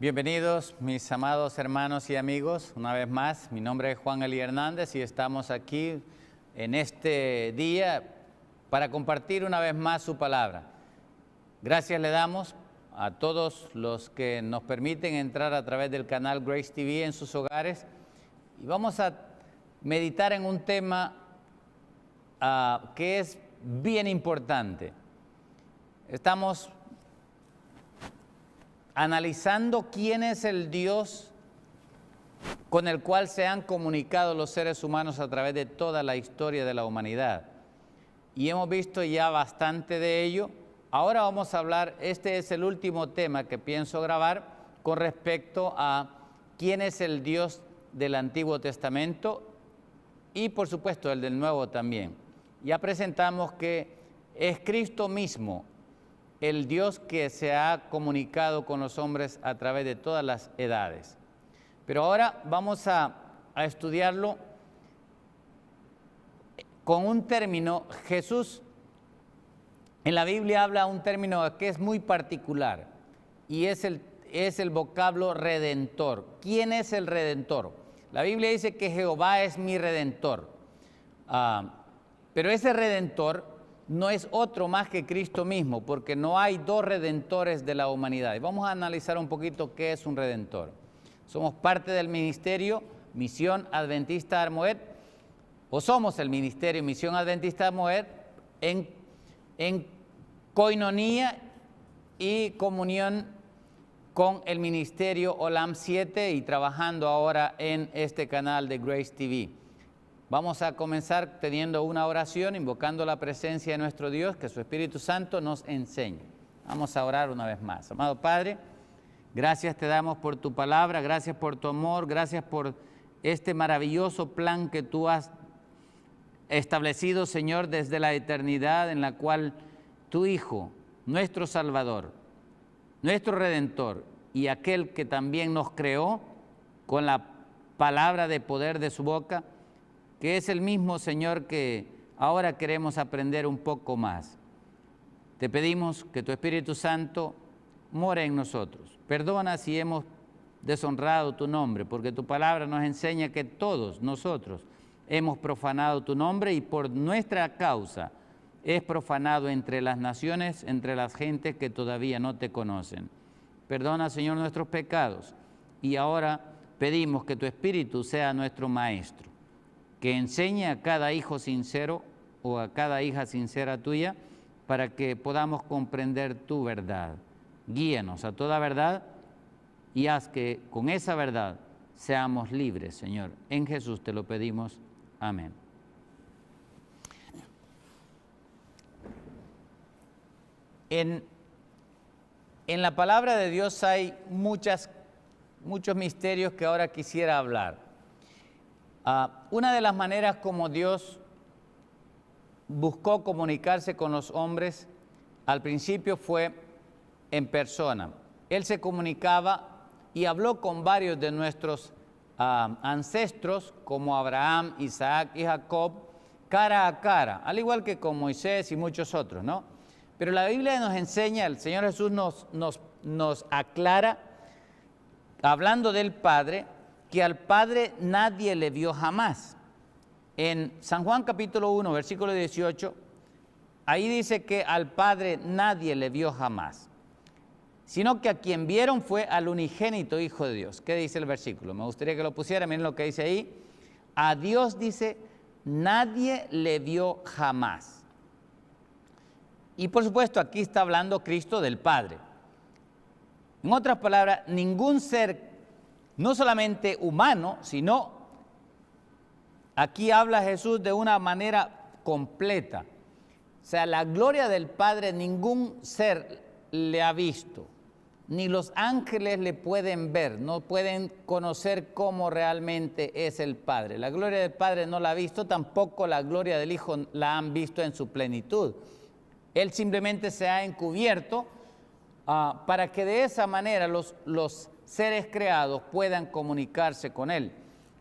Bienvenidos mis amados hermanos y amigos, una vez más, mi nombre es Juan Eli Hernández y estamos aquí en este día para compartir una vez más su palabra. Gracias le damos a todos los que nos permiten entrar a través del canal Grace TV en sus hogares y vamos a meditar en un tema que es bien importante. Estamos analizando quién es el Dios con el cual se han comunicado los seres humanos a través de toda la historia de la humanidad. Y hemos visto ya bastante de ello. Ahora vamos a hablar, este es el último tema que pienso grabar con respecto a quién es el Dios del Antiguo Testamento y por supuesto el del Nuevo también. Ya presentamos que es Cristo mismo el Dios que se ha comunicado con los hombres a través de todas las edades. Pero ahora vamos a estudiarlo con un término. Jesús en la Biblia habla un término que es muy particular y es el vocablo redentor. ¿Quién es el redentor? La Biblia dice que Jehová es mi redentor, pero ese redentor no es otro más que Cristo mismo, porque no hay dos redentores de la humanidad. Y vamos a analizar un poquito qué es un redentor. Somos parte del ministerio Misión Adventista Armoed, o somos el ministerio Misión Adventista Armoed en coinonía y comunión con el ministerio Olam 7 y trabajando ahora en este canal de Grace TV. Vamos a comenzar teniendo una oración, invocando la presencia de nuestro Dios, que su Espíritu Santo nos enseñe. Vamos a orar una vez más. Amado Padre, gracias te damos por tu palabra, gracias por tu amor, gracias por este maravilloso plan que tú has establecido, Señor, desde la eternidad, en la cual tu Hijo, nuestro Salvador, nuestro Redentor y aquel que también nos creó con la palabra de poder de su boca, que es el mismo Señor que ahora queremos aprender un poco más. Te pedimos que tu Espíritu Santo more en nosotros. Perdona si hemos deshonrado tu nombre, porque tu palabra nos enseña que todos nosotros hemos profanado tu nombre y por nuestra causa es profanado entre las naciones, entre las gentes que todavía no te conocen. Perdona, Señor, nuestros pecados y ahora pedimos que tu Espíritu sea nuestro Maestro, que enseñe a cada hijo sincero o a cada hija sincera tuya para que podamos comprender tu verdad. Guíanos a toda verdad y haz que con esa verdad seamos libres, Señor. En Jesús te lo pedimos. Amén. En la palabra de Dios hay muchos misterios que ahora quisiera hablar. Una de las maneras como Dios buscó comunicarse con los hombres al principio fue en persona. Él se comunicaba y habló con varios de nuestros ancestros como Abraham, Isaac y Jacob cara a cara, al igual que con Moisés y muchos otros, ¿no? Pero la Biblia nos enseña, el Señor Jesús nos aclara, hablando del Padre, que al Padre nadie le vio jamás. En San Juan capítulo 1, versículo 18, ahí dice que al Padre nadie le vio jamás, sino que a quien vieron fue al unigénito Hijo de Dios. ¿Qué dice el versículo? Me gustaría que lo pusiera, miren lo que dice ahí. A Dios, dice, nadie le vio jamás. Y por supuesto aquí está hablando Cristo del Padre. En otras palabras, ningún ser, no solamente humano, sino aquí habla Jesús de una manera completa. O sea, la gloria del Padre ningún ser le ha visto, ni los ángeles le pueden ver, no pueden conocer cómo realmente es el Padre. La gloria del Padre no la ha visto, tampoco la gloria del Hijo la han visto en su plenitud. Él simplemente se ha encubierto para que de esa manera los seres creados puedan comunicarse con Él.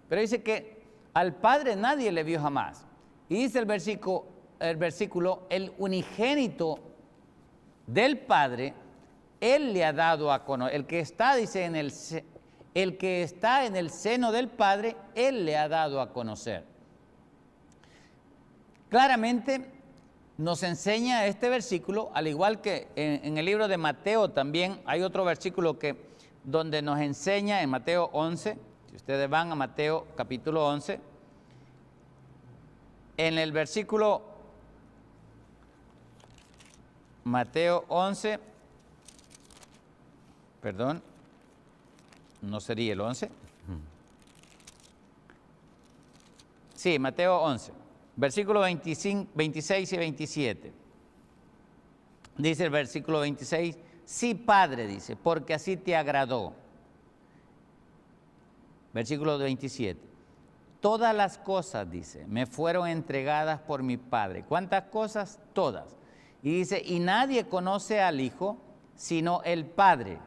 Pero dice que al Padre nadie le vio jamás. Y dice el versículo, el unigénito del Padre, Él le ha dado a conocer. El que está, dice, el que está en el seno del Padre, Él le ha dado a conocer. Claramente nos enseña este versículo, al igual que en el libro de Mateo también hay otro versículo donde nos enseña en Mateo 11, si ustedes van a Mateo capítulo 11, en el versículo Mateo 11, perdón, no sería el 11. Sí, Mateo 11, versículo 25, 26 y 27. Dice el versículo 26, sí, Padre, dice, porque así te agradó. Versículo 27, todas las cosas, dice, me fueron entregadas por mi Padre. ¿Cuántas cosas? Todas. Y dice, y nadie conoce al Hijo sino el Padre,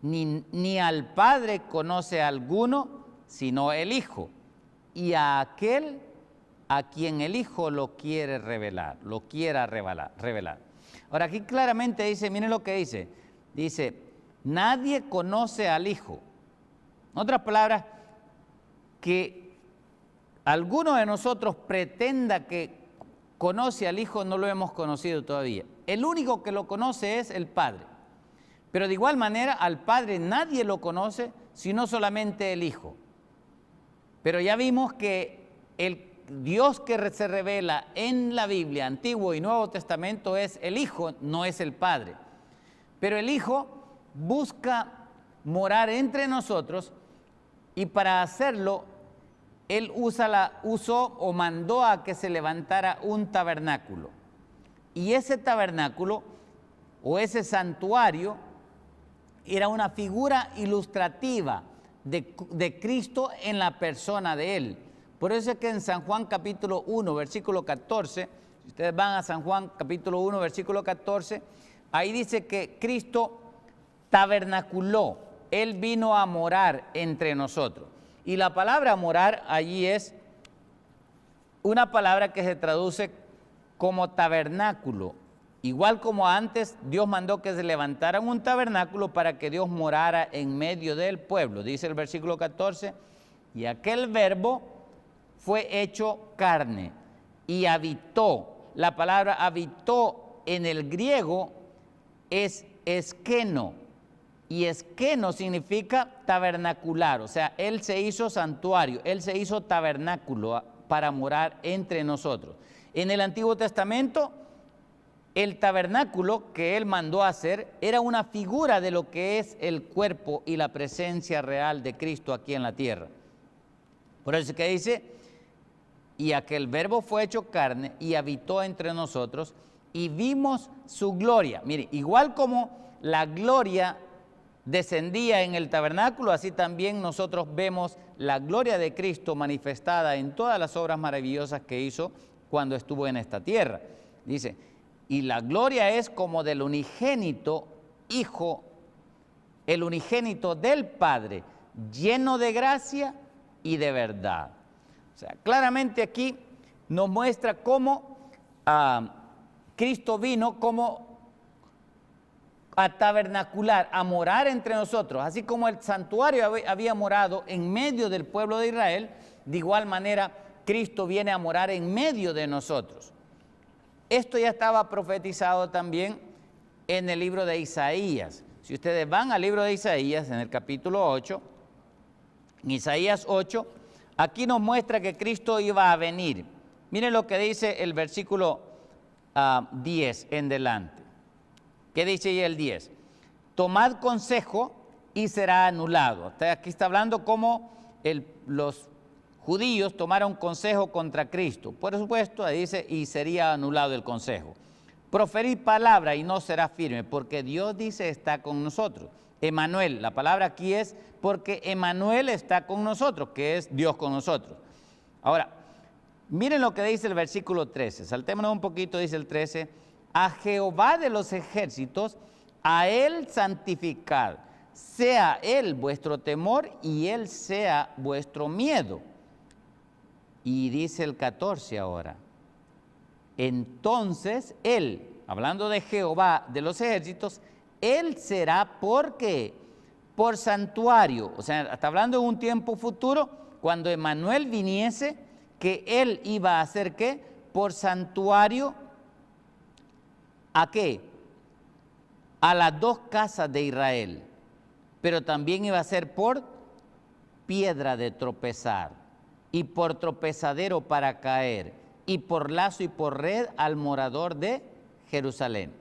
ni al Padre conoce a alguno sino el Hijo, y a aquel a quien el Hijo lo quiere revelar, lo quiera revelar. Ahora aquí claramente dice, miren lo que dice, nadie conoce al Hijo. En otras palabras, que alguno de nosotros pretenda que conoce al Hijo, no lo hemos conocido todavía. El único que lo conoce es el Padre. Pero de igual manera, al Padre nadie lo conoce, sino solamente el Hijo. Pero ya vimos que el Dios que se revela en la Biblia, Antiguo y Nuevo Testamento, es el Hijo, no es el Padre. Pero el Hijo busca morar entre nosotros y para hacerlo, Él usó o mandó a que se levantara un tabernáculo. Y ese tabernáculo o ese santuario era una figura ilustrativa de Cristo en la persona de Él. Por eso es que en San Juan capítulo 1, versículo 14, si ustedes van a San Juan capítulo 1, versículo 14, ahí dice que Cristo tabernaculó, Él vino a morar entre nosotros. Y la palabra morar allí es una palabra que se traduce como tabernáculo. Igual como antes Dios mandó que se levantaran un tabernáculo para que Dios morara en medio del pueblo. Dice el versículo 14, y aquel verbo fue hecho carne y habitó. La palabra habitó en el griego es esqueno. Y esqueno significa tabernacular, o sea, Él se hizo santuario, Él se hizo tabernáculo para morar entre nosotros. En el Antiguo Testamento, el tabernáculo que Él mandó a hacer era una figura de lo que es el cuerpo y la presencia real de Cristo aquí en la tierra. Por eso es que dice, y aquel verbo fue hecho carne y habitó entre nosotros y vimos su gloria. Mire, igual como la gloria descendía en el tabernáculo, así también nosotros vemos la gloria de Cristo manifestada en todas las obras maravillosas que hizo cuando estuvo en esta tierra. Dice, y la gloria es como del unigénito Hijo, el unigénito del Padre, lleno de gracia y de verdad. O sea, claramente aquí nos muestra cómo Cristo vino como a tabernacular, a morar entre nosotros, así como el santuario había morado en medio del pueblo de Israel, de igual manera Cristo viene a morar en medio de nosotros. Esto ya estaba profetizado también en el libro de Isaías. Si ustedes van al libro de Isaías, en el capítulo 8, en Isaías 8, aquí nos muestra que Cristo iba a venir. Miren lo que dice el versículo 10 en delante. ¿Qué dice ahí el 10? Tomad consejo y será anulado. Aquí está hablando cómo los judíos tomaron consejo contra Cristo. Por supuesto, ahí dice, y sería anulado el consejo. Proferid palabra y no será firme, porque Dios dice está con nosotros. Emanuel, la palabra aquí es porque Emanuel está con nosotros, que es Dios con nosotros. Ahora, miren lo que dice el versículo 13. Saltémonos un poquito, dice el 13. A Jehová de los ejércitos, a Él santificad, sea Él vuestro temor y Él sea vuestro miedo. Y dice el 14 ahora, entonces Él, hablando de Jehová de los ejércitos, él será porque por santuario, o sea, está hablando de un tiempo futuro, cuando Emmanuel viniese, que él iba a hacer ¿qué? Por santuario, ¿a qué? A las dos casas de Israel, pero también iba a ser por piedra de tropezar, y por tropezadero para caer, y por lazo y por red al morador de Jerusalén.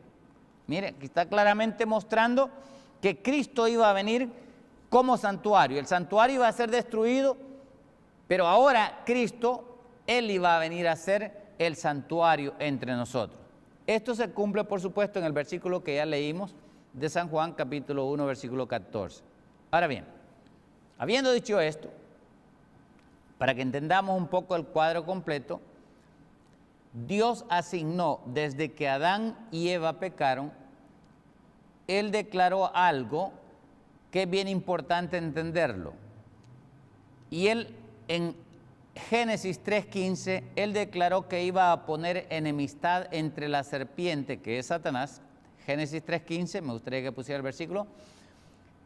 Mire, aquí está claramente mostrando que Cristo iba a venir como santuario. El santuario iba a ser destruido, pero ahora Cristo, Él iba a venir a ser el santuario entre nosotros. Esto se cumple, por supuesto, en el versículo que ya leímos de San Juan, capítulo 1, versículo 14. Ahora bien, habiendo dicho esto, para que entendamos un poco el cuadro completo, Dios asignó, desde que Adán y Eva pecaron, Él declaró algo que es bien importante entenderlo. Y Él, en Génesis 3:15, Él declaró que iba a poner enemistad entre la serpiente, que es Satanás. Génesis 3:15, me gustaría que pusiera el versículo.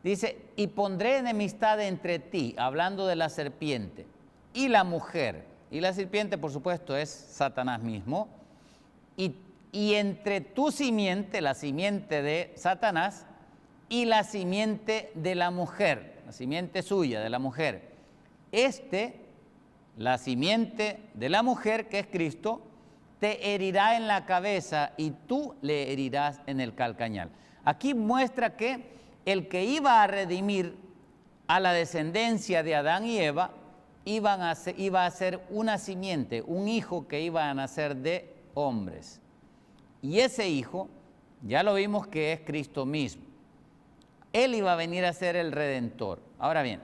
Dice, y pondré enemistad entre ti, hablando de la serpiente, y la mujer. Y la serpiente, por supuesto, es Satanás mismo. Y entre tu simiente, la simiente de Satanás, y la simiente de la mujer, la simiente suya, de la mujer. La simiente de la mujer, que es Cristo, te herirá en la cabeza y tú le herirás en el calcañar. Aquí muestra que el que iba a redimir a la descendencia de Adán y Eva iba a ser una simiente, un hijo que iba a nacer de hombres. Y ese hijo, ya lo vimos que es Cristo mismo. Él iba a venir a ser el Redentor. Ahora bien,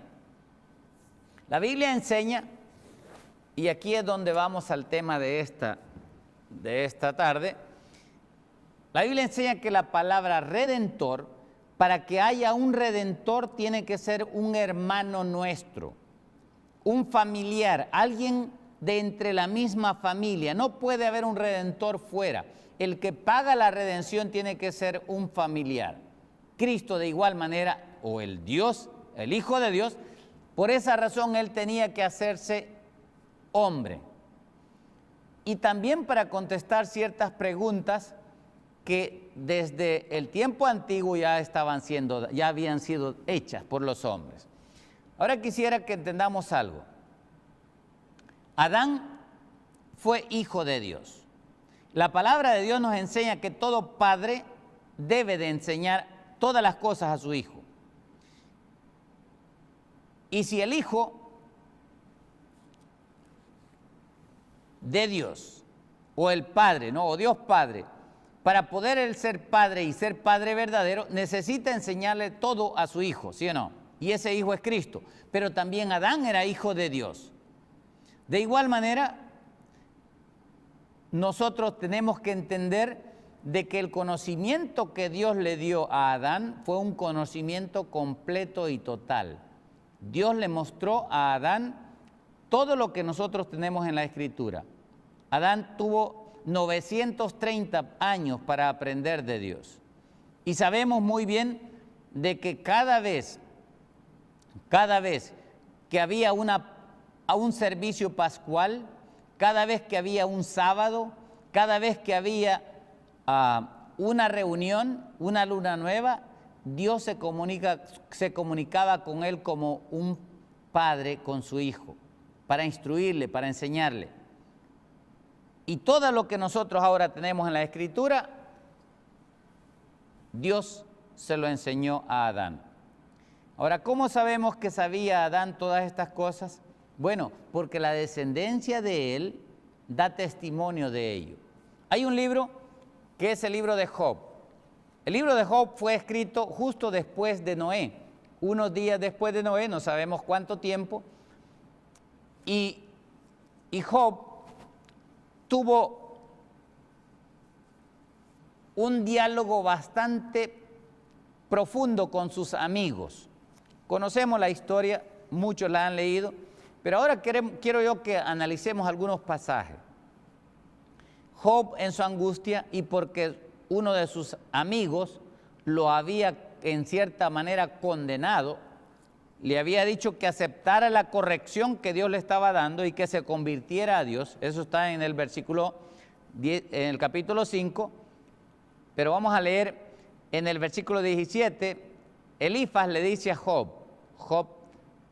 la Biblia enseña, y aquí es donde vamos al tema de esta tarde, la Biblia enseña que la palabra Redentor, para que haya un Redentor, tiene que ser un hermano nuestro, un familiar, alguien de entre la misma familia. No puede haber un Redentor fuera. El que paga la redención tiene que ser un familiar. Cristo de igual manera, o el Dios, el Hijo de Dios, por esa razón Él tenía que hacerse hombre. Y también para contestar ciertas preguntas que desde el tiempo antiguo ya habían sido hechas por los hombres. Ahora quisiera que entendamos algo. Adán fue hijo de Dios. La palabra de Dios nos enseña que todo padre debe de enseñar todas las cosas a su hijo. Y si el hijo de Dios, o el padre, ¿no? O Dios Padre, para poder él ser padre y ser padre verdadero, necesita enseñarle todo a su hijo, ¿sí o no? Y ese hijo es Cristo. Pero también Adán era hijo de Dios. De igual manera, nosotros tenemos que entender de que el conocimiento que Dios le dio a Adán fue un conocimiento completo y total. Dios le mostró a Adán todo lo que nosotros tenemos en la Escritura. Adán tuvo 930 años para aprender de Dios. Y sabemos muy bien de que cada vez que había un servicio pascual, cada vez que había un sábado, cada vez que había una reunión, una luna nueva, Dios se comunicaba con él como un padre con su hijo, para instruirle, para enseñarle. Y todo lo que nosotros ahora tenemos en la Escritura, Dios se lo enseñó a Adán. Ahora, ¿cómo sabemos que sabía Adán todas estas cosas? Bueno, porque la descendencia de él da testimonio de ello. Hay un libro que es el libro de Job. El libro de Job fue escrito justo después de Noé, unos días después de Noé, no sabemos cuánto tiempo, y Job tuvo un diálogo bastante profundo con sus amigos. Conocemos la historia, muchos la han leído, pero ahora quiero yo que analicemos algunos pasajes. Job en su angustia y porque uno de sus amigos lo había en cierta manera condenado, le había dicho que aceptara la corrección que Dios le estaba dando y que se convirtiera a Dios. Eso está en el versículo 10, en el capítulo 5, pero vamos a leer en el versículo 17. Elifaz le dice a Job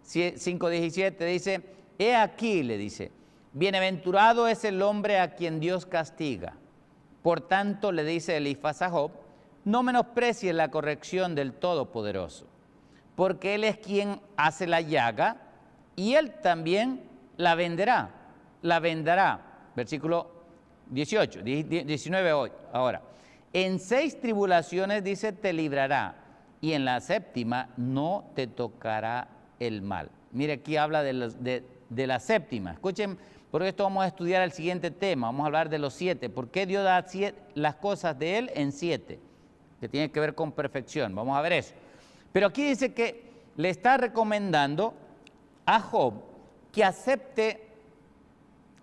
5:17, dice: he aquí, le dice, bienaventurado es el hombre a quien Dios castiga. Por tanto, le dice Elifaz a Job: no menosprecies la corrección del Todopoderoso, porque Él es quien hace la llaga y Él también la venderá, la vendará. Versículo 18, 19 hoy. Ahora, en 6 tribulaciones, dice, te librará, y en la 7ª no te tocará el mal. Mire, aquí habla de la 7ª. Escuchen, por esto vamos a estudiar el siguiente tema. Vamos a hablar de los 7. ¿Por qué Dios da las cosas de Él en 7? Que tiene que ver con perfección. Vamos a ver eso. Pero aquí dice que le está recomendando a Job que acepte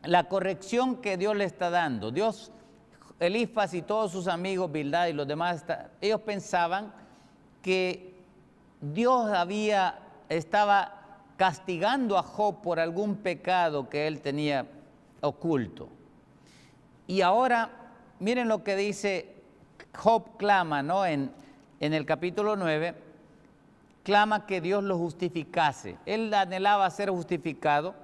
la corrección que Dios le está dando. Dios, Elifaz y todos sus amigos, Bildad y los demás, ellos pensaban que Dios estaba castigando a Job por algún pecado que él tenía oculto. Y ahora, miren lo que dice Job, clama, ¿no? En el capítulo 9, clama que Dios lo justificase. Él anhelaba ser justificado,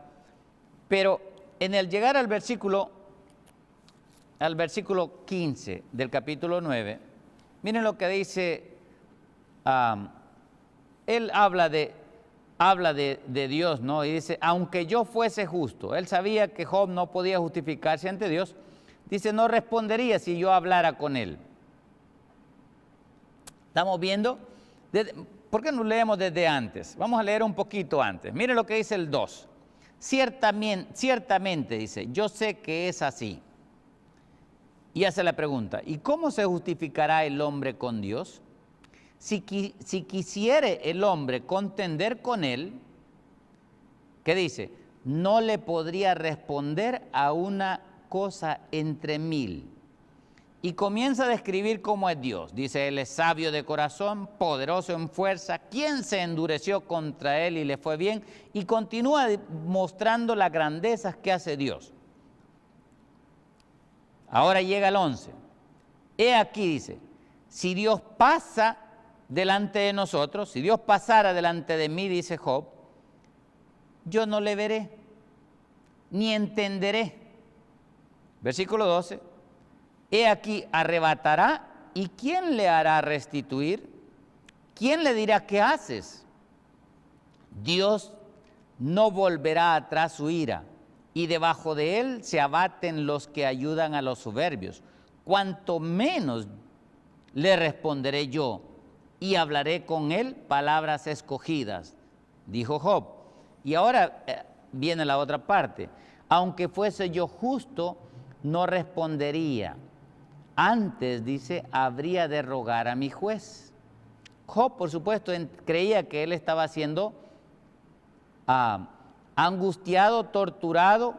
pero en el llegar al versículo 15 del capítulo 9, miren lo que dice. Él habla de Dios, ¿no? Y dice: aunque yo fuese justo. Él sabía que Job no podía justificarse ante Dios. Dice: no respondería si yo hablara con él. ¿Estamos viendo? ¿Por qué no leemos desde antes? Vamos a leer un poquito antes. Mire lo que dice el 2. Ciertamente, dice, yo sé que es así. Y hace la pregunta: ¿y cómo se justificará el hombre con Dios? Si quisiere el hombre contender con él, ¿qué dice? No le podría responder a una cosa entre 1000. Y comienza a describir cómo es Dios. Dice: Él es sabio de corazón, poderoso en fuerza. ¿Quién se endureció contra Él y le fue bien? Y continúa mostrando las grandezas que hace Dios. Ahora llega el 11. He aquí, dice, si Dios pasa delante de nosotros, si Dios pasara delante de mí, dice Job, yo no le veré, ni entenderé. Versículo 12. He aquí, arrebatará, ¿y quién le hará restituir? ¿Quién le dirá qué haces? Dios no volverá atrás su ira, y debajo de él se abaten los que ayudan a los soberbios. Cuanto menos le responderé yo, y hablaré con él palabras escogidas, dijo Job. Y ahora viene la otra parte. Aunque fuese yo justo, no respondería. Antes, dice, habría de rogar a mi juez. Job, por supuesto, creía que él estaba siendo angustiado, torturado,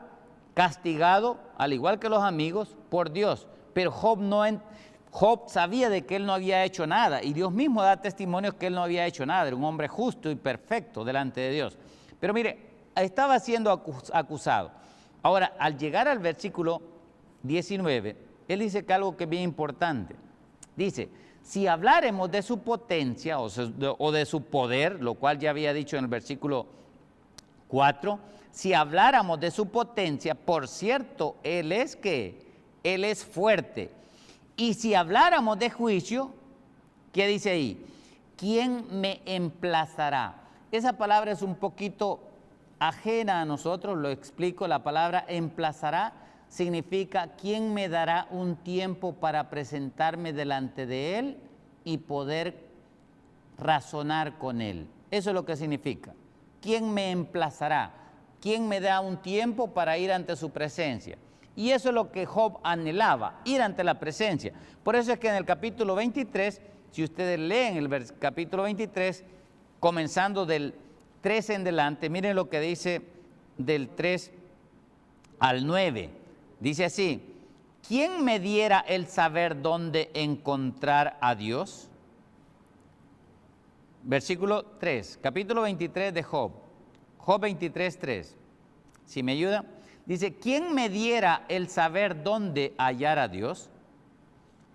castigado, al igual que los amigos, por Dios. Pero Job sabía de que él no había hecho nada, y Dios mismo da testimonio que él no había hecho nada. Era un hombre justo y perfecto delante de Dios. Pero mire, estaba siendo acusado. Ahora, al llegar al versículo 19, él dice que algo que es bien importante. Dice: si habláremos de su potencia o de su poder, lo cual ya había dicho en el versículo 4, si habláramos de su potencia, por cierto, Él es fuerte. Y si habláramos de juicio, ¿qué dice ahí? ¿Quién me emplazará? Esa palabra es un poquito ajena a nosotros, lo explico. La palabra emplazará significa: ¿quién me dará un tiempo para presentarme delante de Él y poder razonar con Él? Eso es lo que significa. ¿Quién me emplazará? ¿Quién me da un tiempo para ir ante su presencia? Y eso es lo que Job anhelaba, ir ante la presencia. Por eso es que en el capítulo 23, si ustedes leen el capítulo 23, comenzando del 3 en delante, miren lo que dice del 3 al 9. Dice así: ¿quién me diera el saber dónde encontrar a Dios? versículo 3, capítulo 23 de Job, Job 23, 3. Si me ayuda, dice, ¿quién me diera el saber dónde hallar a Dios?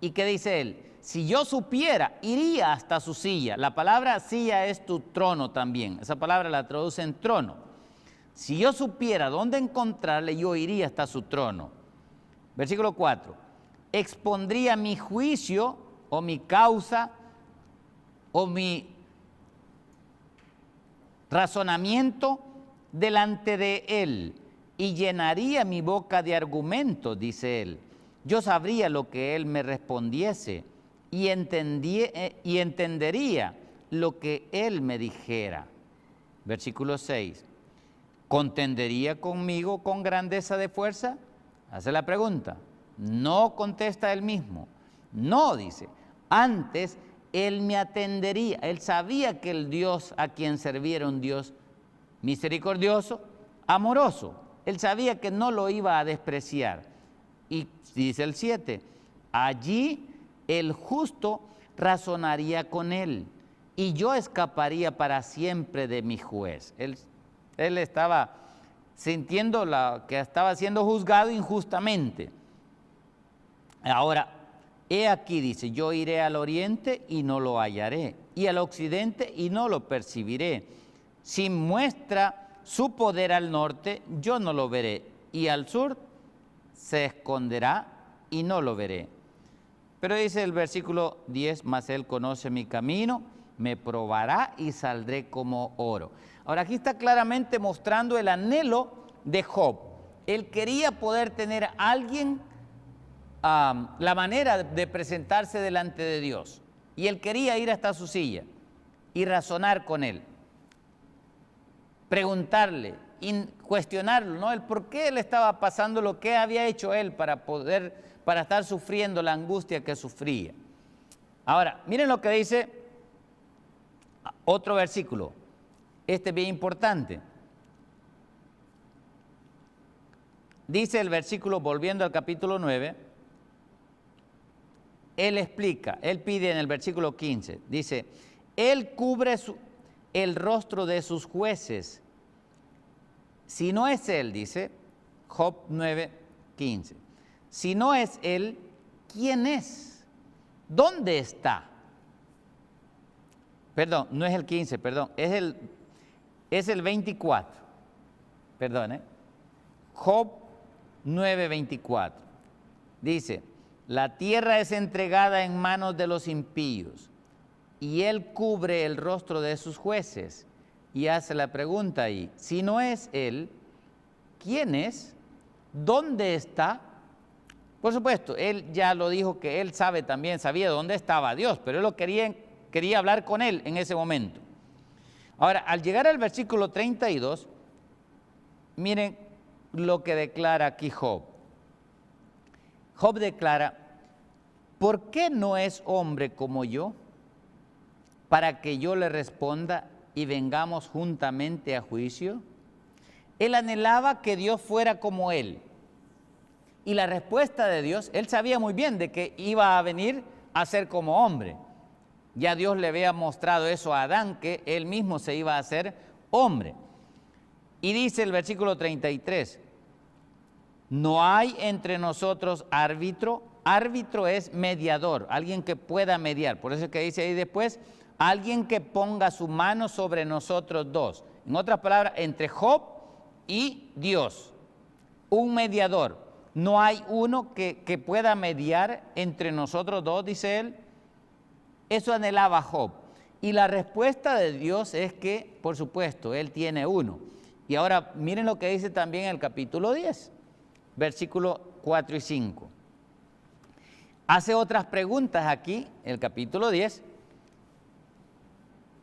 ¿Y qué dice él? Si yo supiera, iría hasta su silla. La palabra silla es tu trono también. Esa palabra la traduce en trono. Si yo supiera dónde encontrarle, yo iría hasta su trono. Versículo 4. Expondría mi juicio o mi causa o mi razonamiento delante de él y llenaría mi boca de argumentos, dice él. Yo sabría lo que él me respondiese y entendería lo que él me dijera. Versículo 6. ¿Contendería conmigo con grandeza de fuerza? Hace la pregunta. No contesta él mismo. No, dice. Antes él me atendería. Él sabía que el Dios a quien servía era un Dios misericordioso, amoroso. Él sabía que no lo iba a despreciar. Y dice el 7, allí el justo razonaría con él y yo escaparía para siempre de mi juez. Él estaba sintiendo que estaba siendo juzgado injustamente. Ahora, he aquí, dice, yo iré al oriente y no lo hallaré, y al occidente y no lo percibiré. Si muestra su poder al norte, yo no lo veré, y al sur se esconderá y no lo veré. Pero dice el versículo 10, mas él conoce mi camino, me probará y saldré como oro. Ahora aquí está claramente mostrando el anhelo de Job. Él quería poder tener a alguien, la manera de presentarse delante de Dios. Y él quería ir hasta su silla y razonar con él, preguntarle, cuestionarlo, ¿no? El por qué le estaba pasando lo que había hecho él para estar sufriendo la angustia que sufría. Ahora, miren lo que dice otro versículo. Este es bien importante. Dice el versículo, volviendo al capítulo 9, él explica, él pide en el versículo 15, dice, él cubre el rostro de sus jueces. Si no es él, dice Job 9, 15, si no es él, ¿quién es? ¿Dónde está? Perdón, no es el 15, perdón, es el 24, perdón, Job 9, 24, dice, la tierra es entregada en manos de los impíos y él cubre el rostro de sus jueces. Y hace la pregunta ahí, si no es él, ¿quién es? ¿Dónde está? Por supuesto, él ya lo dijo que él sabía dónde estaba Dios, pero él quería hablar con él en ese momento. Ahora, al llegar al versículo 32, miren lo que declara aquí Job. Job declara, ¿por qué no es hombre como yo para que yo le responda y vengamos juntamente a juicio? Él anhelaba que Dios fuera como él. Y la respuesta de Dios, él sabía muy bien de que iba a venir a ser como hombre. Ya Dios le había mostrado eso a Adán, que él mismo se iba a hacer hombre. Y dice el versículo 33, no hay entre nosotros árbitro. Árbitro es mediador, alguien que pueda mediar. Por eso es que dice ahí después, alguien que ponga su mano sobre nosotros dos. En otras palabras, entre Job y Dios, un mediador. No hay uno que pueda mediar entre nosotros dos, dice él. Eso anhelaba Job. Y la respuesta de Dios es que, por supuesto, él tiene uno. Y ahora miren lo que dice también en el capítulo 10, versículos 4 y 5. Hace otras preguntas aquí, el capítulo 10.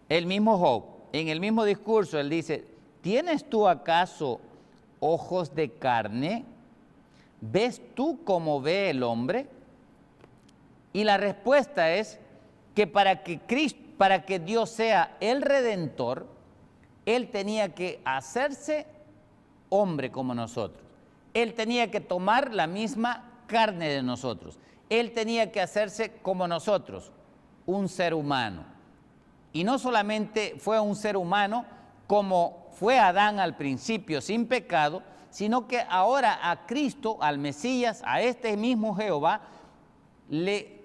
El mismo Job, en el mismo discurso, él dice, ¿tienes tú acaso ojos de carne? ¿Ves tú cómo ve el hombre? Y la respuesta es que para que Dios sea el Redentor, él tenía que hacerse hombre como nosotros. Él tenía que tomar la misma carne de nosotros. Él tenía que hacerse como nosotros, un ser humano. y no solamente fue un ser humano como fue Adán al principio sin pecado, sino que ahora a Cristo, al Mesías, a este mismo Jehová, le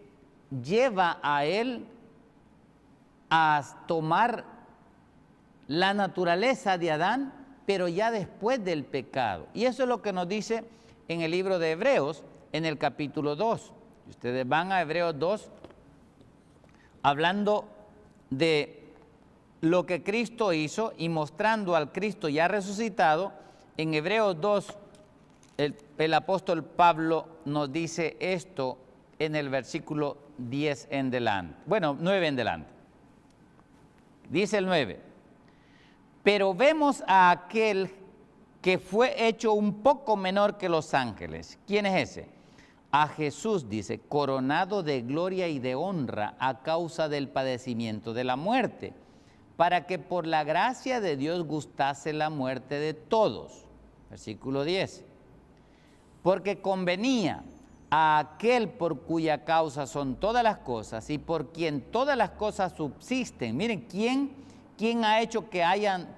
lleva a él a tomar la naturaleza de Adán, pero ya después del pecado. Y eso es lo que nos dice en el libro de Hebreos, en el capítulo 2. Ustedes van a Hebreos 2, hablando de lo que Cristo hizo y mostrando al Cristo ya resucitado. En Hebreos 2, el apóstol Pablo nos dice esto en el versículo 10 en delante. Bueno, 9 en delante. Dice el 9. Pero vemos a aquel que fue hecho un poco menor que los ángeles. ¿Quién es ese? A Jesús, dice, coronado de gloria y de honra a causa del padecimiento de la muerte, para que por la gracia de Dios gustase la muerte de todos. Versículo 10. Porque convenía a aquel por cuya causa son todas las cosas y por quien todas las cosas subsisten. Miren, ¿quién ha hecho que hayan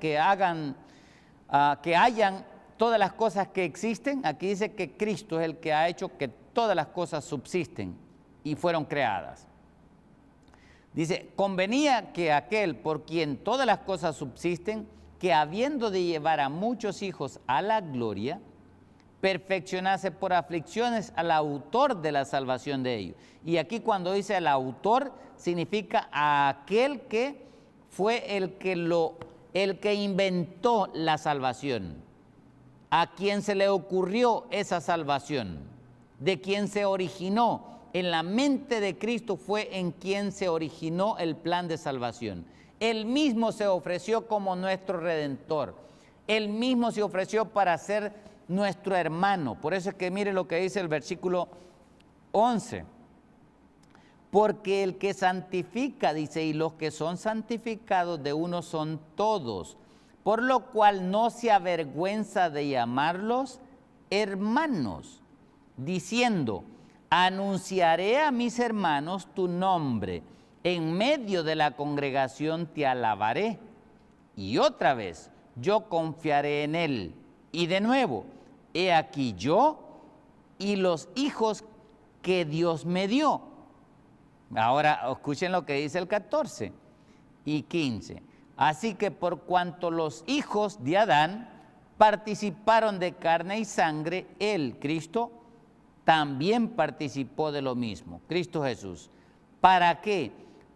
todas las cosas que existen? Aquí dice que Cristo es el que ha hecho que todas las cosas subsisten y fueron creadas. Dice, convenía que aquel por quien todas las cosas subsisten, que habiendo de llevar a muchos hijos a la gloria, perfeccionase por aflicciones al autor de la salvación de ellos. Y aquí cuando dice el autor, significa a aquel que fue el que inventó la salvación, a quien se le ocurrió esa salvación, de quien se originó. En la mente de Cristo fue en quien se originó el plan de salvación. Él mismo se ofreció como nuestro Redentor. Él mismo se ofreció para ser nuestro hermano. Por eso es que mire lo que dice el versículo 11. Porque el que santifica, dice, y los que son santificados de uno son todos, por lo cual no se avergüenza de llamarlos hermanos, diciendo, anunciaré a mis hermanos tu nombre, en medio de la congregación te alabaré. Y otra vez, yo confiaré en él. Y de nuevo, he aquí yo y los hijos que Dios me dio. Ahora, escuchen lo que dice el 14 y 15. Así que por cuanto los hijos de Adán participaron de carne y sangre, él, Cristo, también participó de lo mismo, Cristo Jesús. ¿Para qué?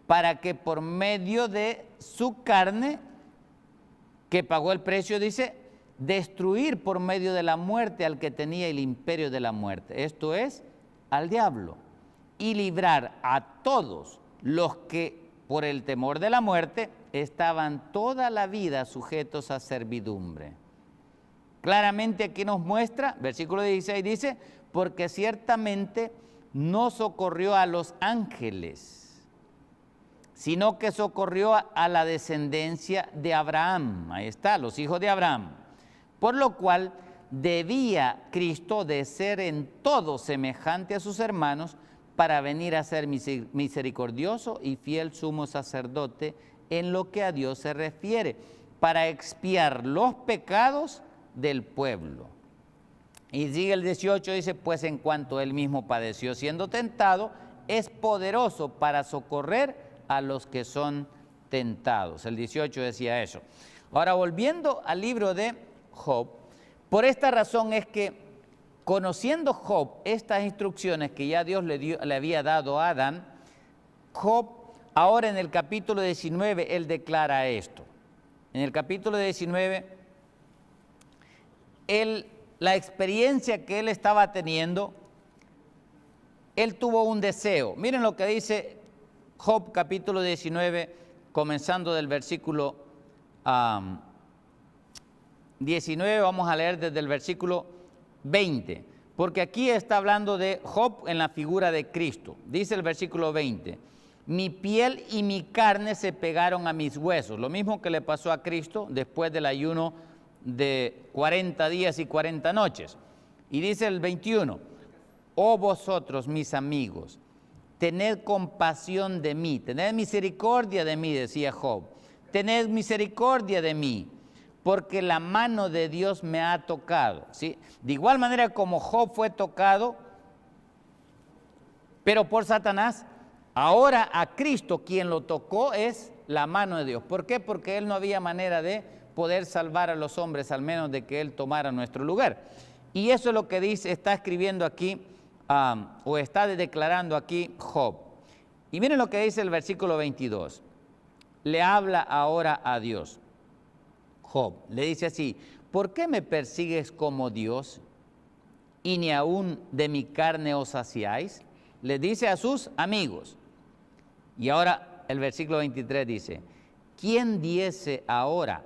Para que por medio de su carne, que pagó el precio, dice, destruir por medio de la muerte al que tenía el imperio de la muerte, esto es, al diablo, y librar a todos los que por el temor de la muerte estaban toda la vida sujetos a servidumbre. Claramente aquí nos muestra, versículo 16 dice, porque ciertamente no socorrió a los ángeles, sino que socorrió a la descendencia de Abraham. Ahí está, los hijos de Abraham. Por lo cual debía Cristo de ser en todo semejante a sus hermanos para venir a ser misericordioso y fiel sumo sacerdote en lo que a Dios se refiere, para expiar los pecados del pueblo. Y sigue el 18, dice, pues en cuanto él mismo padeció siendo tentado, es poderoso para socorrer a los que son tentados. El 18 decía eso. Ahora, volviendo al libro de Job, por esta razón es que, conociendo Job estas instrucciones que ya Dios le había dado a Adán, Job, ahora en el capítulo 19, él declara esto. En el capítulo 19, la experiencia que él estaba teniendo, él tuvo un deseo. Miren lo que dice Job capítulo 19, comenzando del versículo 19, vamos a leer desde el versículo 20, porque aquí está hablando de Job en la figura de Cristo. Dice el versículo 20, mi piel y mi carne se pegaron a mis huesos, lo mismo que le pasó a Cristo después del ayuno de 40 días y 40 noches. Y dice el 21, oh vosotros mis amigos, tened compasión de mí, tened misericordia de mí, decía Job, tened misericordia de mí, porque la mano de Dios me ha tocado. ¿Sí? De igual manera como Job fue tocado, pero por Satanás, ahora a Cristo quien lo tocó es la mano de Dios. ¿Por qué? Porque Él no había manera de poder salvar a los hombres, al menos de que Él tomara nuestro lugar. Y eso es lo que dice, está escribiendo aquí, o está declarando aquí Job. Y miren lo que dice el versículo 22. Le habla ahora a Dios. Job le dice así: ¿por qué me persigues como Dios y ni aún de mi carne os saciáis? Le dice a sus amigos. Y ahora el versículo 23 dice: ¿quién diese ahora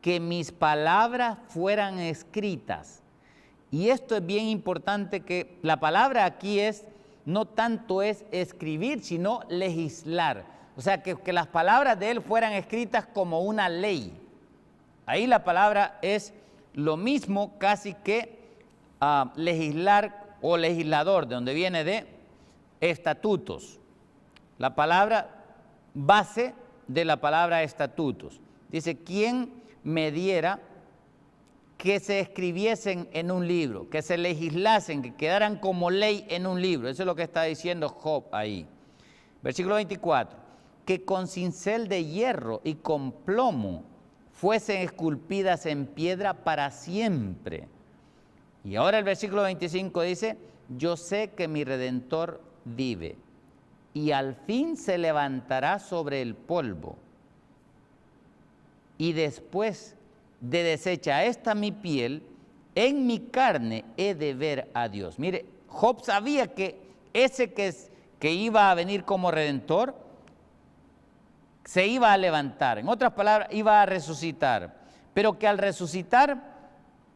que mis palabras fueran escritas? Y esto es bien importante, que la palabra aquí no tanto es escribir, sino legislar. O sea, que las palabras de él fueran escritas como una ley. Ahí la palabra es lo mismo casi que legislar o legislador, de donde viene de estatutos. La palabra base de la palabra estatutos. Dice: ¿quién me diera que se escribiesen en un libro, que se legislasen, que quedaran como ley en un libro? Eso es lo que está diciendo Job ahí. Versículo 24: que con cincel de hierro y con plomo fuesen esculpidas en piedra para siempre. Y ahora el versículo 25 dice: yo sé que mi Redentor vive y al fin se levantará sobre el polvo, y después de deshecha esta mi piel, en mi carne he de ver a Dios. Mire, Job sabía que ese que iba a venir como Redentor se iba a levantar, en otras palabras, iba a resucitar, pero que al resucitar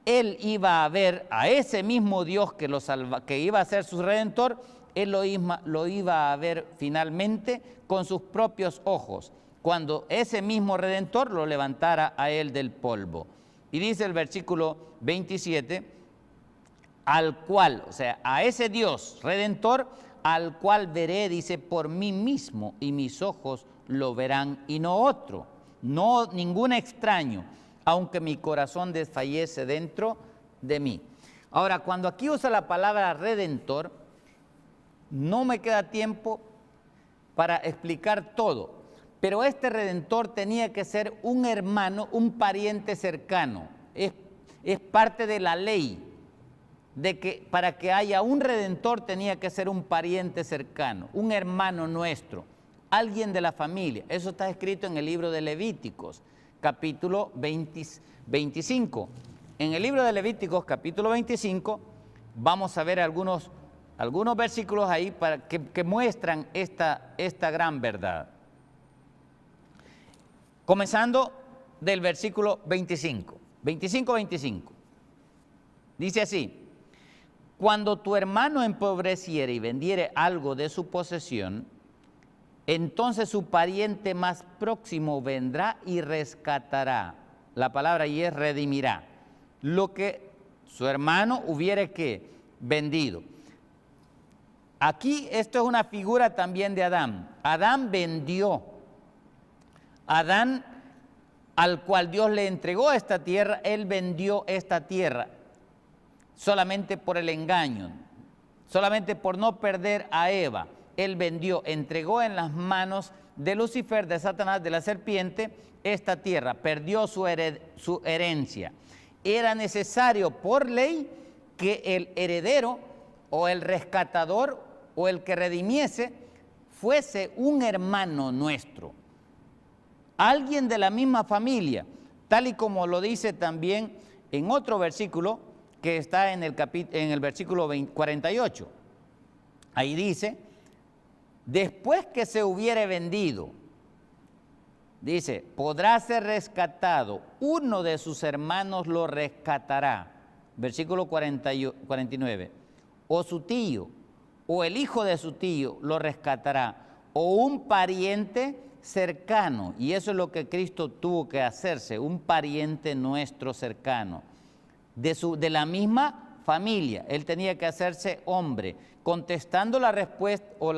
él iba a ver a ese mismo Dios que iba a ser su Redentor. Él lo iba a ver finalmente con sus propios ojos, cuando ese mismo Redentor lo levantara a él del polvo. Y dice el versículo 27, al cual, o sea, a ese Dios Redentor, al cual veré, dice, por mí mismo, y mis ojos lo verán, y no otro, no ningún extraño, aunque mi corazón desfallece dentro de mí. Ahora, cuando aquí usa la palabra Redentor, no me queda tiempo para explicar todo, pero este Redentor tenía que ser un hermano, un pariente cercano. Es parte de la ley, de que para que haya un Redentor tenía que ser un pariente cercano, un hermano nuestro, alguien de la familia. Eso está escrito en el libro de Levíticos, capítulo 25. En el libro de Levíticos, capítulo 25, vamos a ver algunos versículos ahí que muestran esta gran verdad. Comenzando del versículo 25. Dice así: cuando tu hermano empobreciere y vendiere algo de su posesión, entonces su pariente más próximo vendrá y rescatará. La palabra ahí es redimirá lo que su hermano hubiere que vendido. Aquí esto es una figura también de Adán. Adán vendió. Adán, al cual Dios le entregó esta tierra, él vendió esta tierra solamente por el engaño, solamente por no perder a Eva. Él vendió, entregó en las manos de Lucifer, de Satanás, de la serpiente, esta tierra, perdió su herencia. Era necesario por ley que el heredero o el rescatador o el que redimiese fuese un hermano nuestro, alguien de la misma familia, tal y como lo dice también en otro versículo que está en el versículo 48. Ahí dice: después que se hubiere vendido, dice, podrá ser rescatado, uno de sus hermanos lo rescatará. Versículo 49. O su tío, o el hijo de su tío lo rescatará, o un pariente cercano. Y eso es lo que Cristo tuvo que hacerse, un pariente nuestro cercano, de la misma familia. Él tenía que hacerse hombre, contestando la respuesta o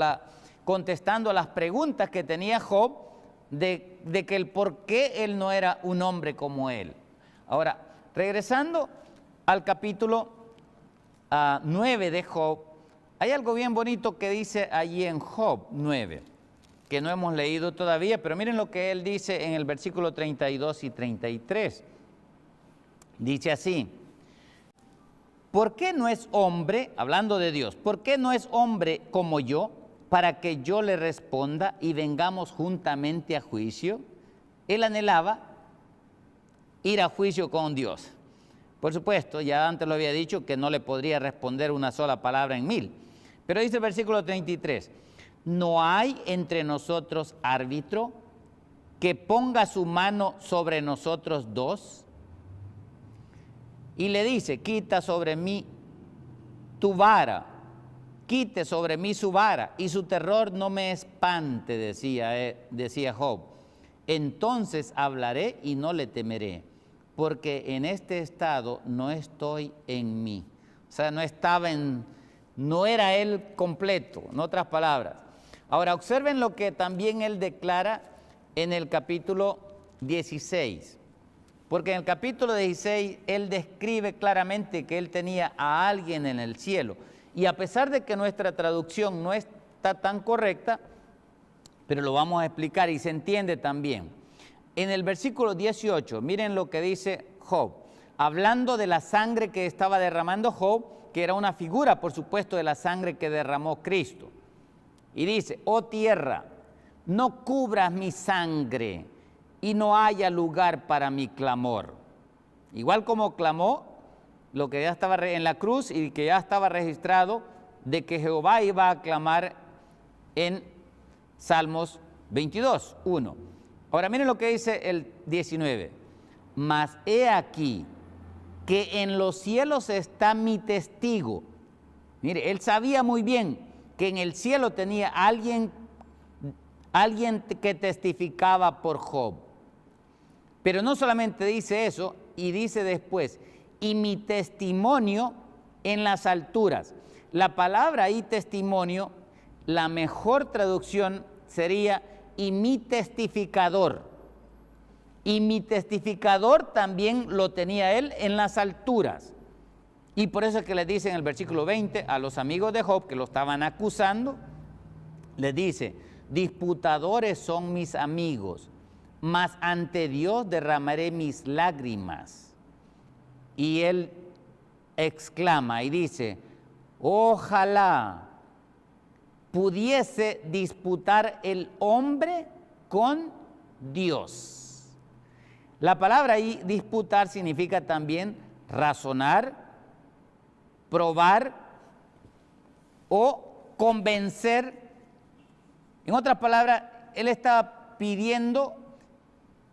contestando a las preguntas que tenía Job de que el por qué él no era un hombre como él. Ahora, regresando al capítulo 9 de Job, hay algo bien bonito que dice allí en Job 9, que no hemos leído todavía, pero miren lo que él dice en el versículo 32 y 33. Dice así: ¿por qué no es hombre, hablando de Dios, por qué no es hombre como yo, para que yo le responda y vengamos juntamente a juicio? Él anhelaba ir a juicio con Dios. Por supuesto, ya antes lo había dicho, que no le podría responder una sola palabra en 1000. Pero dice el versículo 33, ¿no hay entre nosotros árbitro que ponga su mano sobre nosotros dos? Y le dice, quita sobre mí tu vara, quite sobre mí su vara, y su terror no me espante, decía Job. Entonces hablaré y no le temeré, porque en este estado no estoy en mí. O sea, no era él completo, en otras palabras. Ahora, observen lo que también él declara en el capítulo 16. Porque en el capítulo 16 él describe claramente que él tenía a alguien en el cielo. Y a pesar de que nuestra traducción no está tan correcta, pero lo vamos a explicar y se entiende también. En el versículo 18, miren lo que dice Job, hablando de la sangre que estaba derramando Job, que era una figura, por supuesto, de la sangre que derramó Cristo. Y dice, oh tierra, no cubras mi sangre y no haya lugar para mi clamor. Igual como clamó lo que ya estaba en la cruz y que ya estaba registrado de que Jehová iba a clamar en Salmos 22, 1. Ahora miren lo que dice el 19. Mas he aquí que en los cielos está mi testigo. Mire, él sabía muy bien que en el cielo tenía alguien que testificaba por Job. Pero no solamente dice eso, y dice después, y mi testimonio en las alturas. La palabra ahí testimonio, la mejor traducción sería, y mi testificador. Y mi testificador también lo tenía él en las alturas. Y por eso es que le dice en el versículo 20 a los amigos de Job que lo estaban acusando, les dice, disputadores son mis amigos, mas ante Dios derramaré mis lágrimas. Y él exclama y dice, ojalá pudiese disputar el hombre con Dios. La palabra ahí, disputar, significa también razonar, probar o convencer. En otras palabras, él estaba pidiendo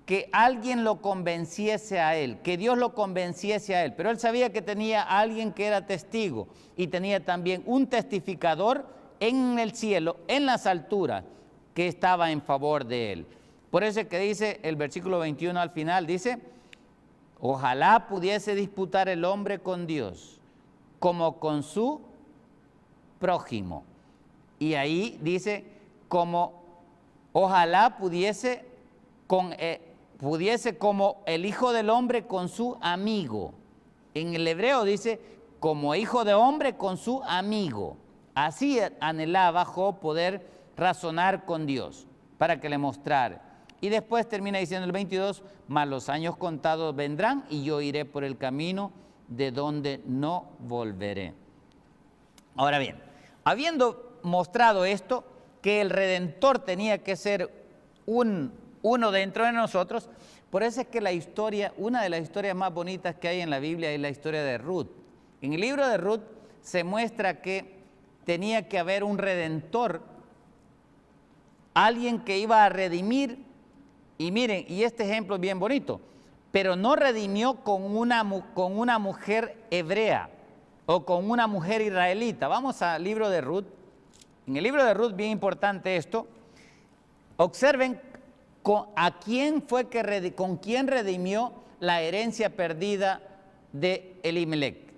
que alguien lo convenciese a él, que Dios lo convenciese a él. Pero él sabía que tenía a alguien que era testigo y tenía también un testificador en el cielo, en las alturas, que estaba en favor de él. Por eso es que dice el versículo 21 al final, dice, ojalá pudiese disputar el hombre con Dios, como con su prójimo. Y ahí dice, como ojalá pudiese como el hijo del hombre con su amigo. En el hebreo dice, como hijo de hombre con su amigo. Así anhelaba Job poder razonar con Dios, para que le mostrara. Y después termina diciendo el 22, mas los años contados vendrán y yo iré por el camino de donde no volveré. Ahora bien, habiendo mostrado esto, que el Redentor tenía que ser uno dentro de nosotros, por eso es que la historia, una de las historias más bonitas que hay en la Biblia es la historia de Ruth. En el libro de Ruth se muestra que tenía que haber un Redentor, alguien que iba a redimir. Y miren, y este ejemplo es bien bonito, pero no redimió con una mujer hebrea o con una mujer israelita. Vamos al libro de Ruth. En el libro de Ruth, bien importante esto, observen con quién redimió la herencia perdida de Elimelec,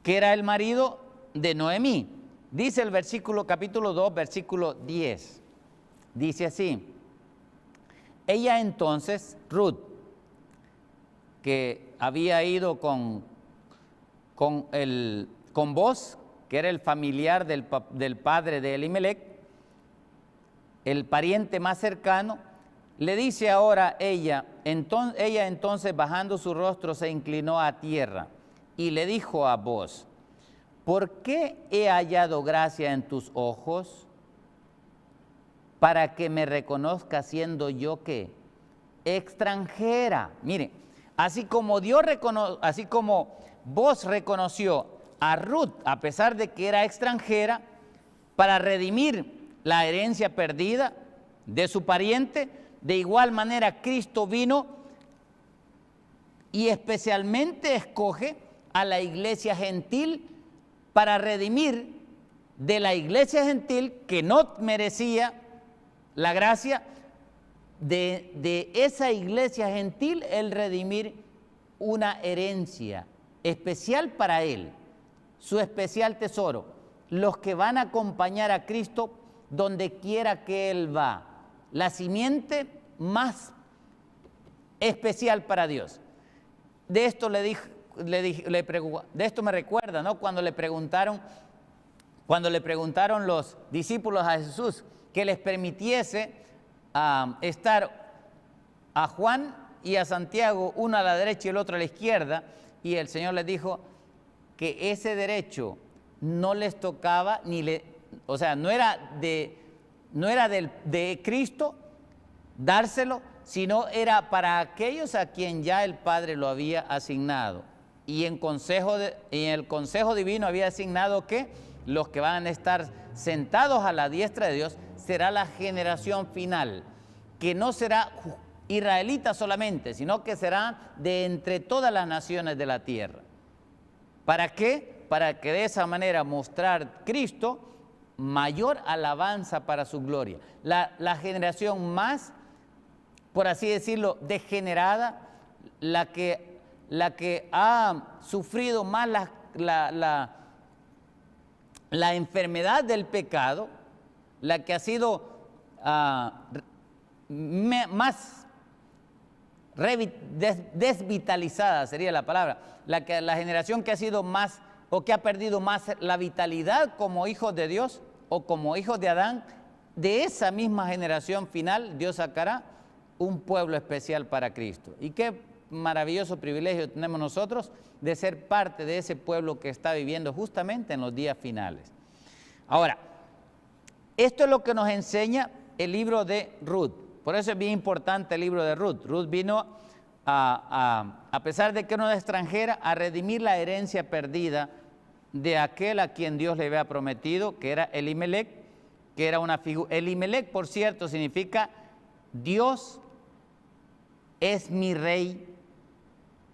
que era el marido de Noemí. Dice el versículo, capítulo 2, versículo 10. Dice así: ella entonces, Ruth, que había ido con Boz, que era el familiar del padre de Elimelec, el pariente más cercano, le dice ahora ella entonces bajando su rostro se inclinó a tierra y le dijo a Boz: ¿por qué he hallado gracia en tus ojos para que me reconozca siendo yo qué? Extranjera. Mire, así como Boz reconoció a Ruth a pesar de que era extranjera para redimir la herencia perdida de su pariente, de igual manera Cristo vino y especialmente escoge a la iglesia gentil para redimir de la iglesia gentil que no merecía la gracia de esa iglesia gentil, el redimir una herencia especial para él, su especial tesoro, los que van a acompañar a Cristo donde quiera que él va, la simiente más especial para Dios. De esto de esto me recuerda, ¿no? Cuando le preguntaron los discípulos a Jesús que les permitiese estar a Juan y a Santiago, uno a la derecha y el otro a la izquierda, y el Señor les dijo que ese derecho no les tocaba, o sea, no era de Cristo dárselo, sino era para aquellos a quien ya el Padre lo había asignado. Y en el consejo divino había asignado que los que van a estar sentados a la diestra de Dios será la generación final, que no será israelita solamente, sino que será de entre todas las naciones de la tierra. ¿Para qué? Para que de esa manera mostrar Cristo mayor alabanza para su gloria. La generación más, por así decirlo, degenerada, la que ha sufrido más la enfermedad del pecado, la que ha sido más desvitalizada, sería la palabra, la generación que ha sido más o que ha perdido más la vitalidad como hijos de Dios o como hijos de Adán. De esa misma generación final Dios sacará un pueblo especial para Cristo. Y qué maravilloso privilegio tenemos nosotros de ser parte de ese pueblo que está viviendo justamente en los días finales. Ahora, esto es lo que nos enseña el libro de Ruth. Por eso es bien importante el libro de Ruth. Ruth vino a pesar de que era una extranjera, a redimir la herencia perdida de aquel a quien Dios le había prometido, que era Elimelec, que era una figura. Elimelec, por cierto, significa Dios es mi rey.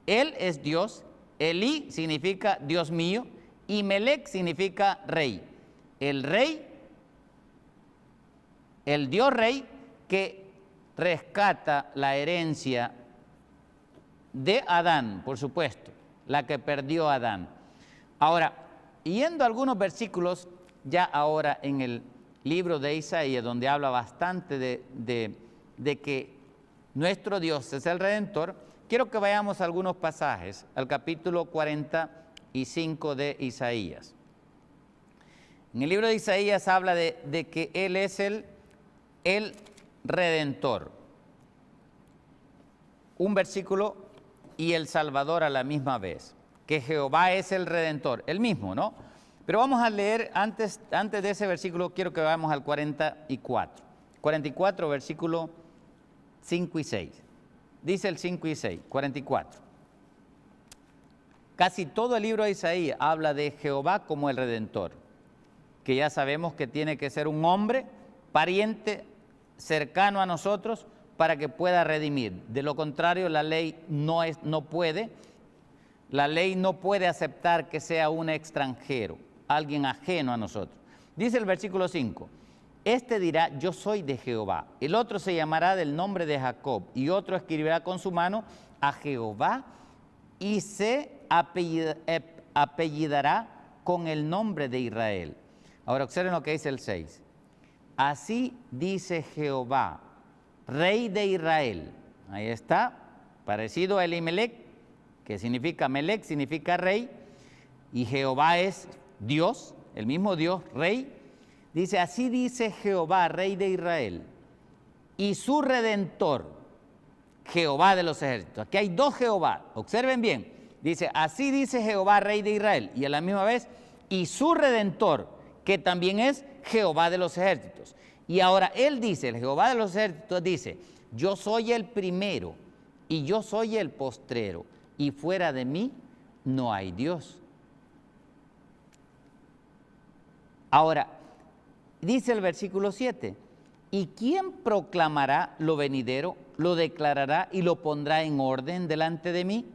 Él es Dios. Eli significa Dios mío y Melec significa rey. El rey, el Dios rey que rescata la herencia de Adán, por supuesto, la que perdió Adán. Ahora, yendo a algunos versículos, ya ahora en el libro de Isaías, donde habla bastante de que nuestro Dios es el Redentor, quiero que vayamos a algunos pasajes, al capítulo 45 de Isaías. En el libro de Isaías habla de que Él es el Redentor. Un versículo y el Salvador a la misma vez. Que Jehová es el Redentor, el mismo, ¿no? Pero vamos a leer, antes de ese versículo, quiero que vayamos al 44. 44, versículo 5 y 6. Dice el 5 y 6, 44. Casi todo el libro de Isaías habla de Jehová como el Redentor, que ya sabemos que tiene que ser un hombre, pariente, cercano a nosotros, para que pueda redimir. De lo contrario, la ley no puede aceptar que sea un extranjero, alguien ajeno a nosotros. Dice el versículo 5, este dirá, yo soy de Jehová. El otro se llamará del nombre de Jacob, y otro escribirá con su mano a Jehová, y se apellidará con el nombre de Israel. Ahora observen lo que dice el 6. Así dice Jehová, Rey de Israel. Ahí está, parecido a Elimelec, que significa Melec, significa rey, y Jehová es Dios, el mismo Dios, rey. Dice, así dice Jehová, Rey de Israel, y su Redentor, Jehová de los ejércitos. Aquí hay dos Jehová, observen bien. Dice, así dice Jehová, Rey de Israel, y a la misma vez, y su Redentor, que también es Jehová de los ejércitos. Y ahora él dice, el Jehová de los ejércitos dice, yo soy el primero y yo soy el postrero, y fuera de mí no hay Dios. Ahora, dice el versículo 7, ¿y quién proclamará lo venidero, lo declarará y lo pondrá en orden delante de mí?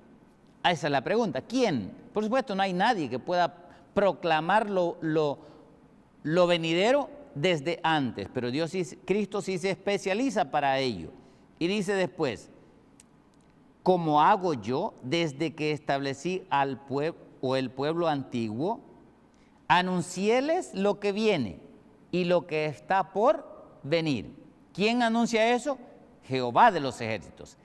Esa es la pregunta. ¿Quién? Por supuesto, no hay nadie que pueda proclamar lo venidero desde antes, pero Cristo sí se especializa para ello. Y dice después, como hago yo desde que establecí al pueblo o el pueblo antiguo, anunciéles lo que viene y lo que está por venir. ¿Quién anuncia eso? Jehová de los ejércitos,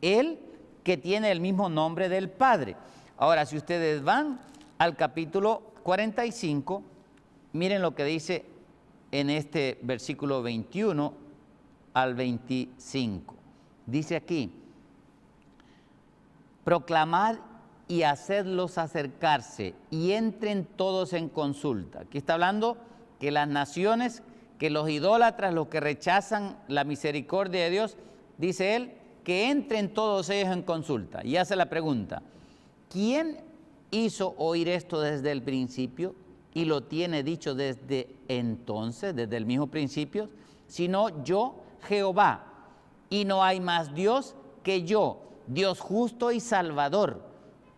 él que tiene el mismo nombre del Padre. Ahora, si ustedes van al capítulo 45, miren lo que dice en este versículo 21 al 25. Dice aquí, proclamad y hacedlos acercarse y entren todos en consulta. Aquí está hablando que las naciones, que los idólatras, los que rechazan la misericordia de Dios, dice él, que entren todos ellos en consulta. Y hace la pregunta, ¿quién hizo oír esto desde el principio y lo tiene dicho desde entonces, desde el mismo principio? Sino yo, Jehová, y no hay más Dios que yo, Dios justo y salvador,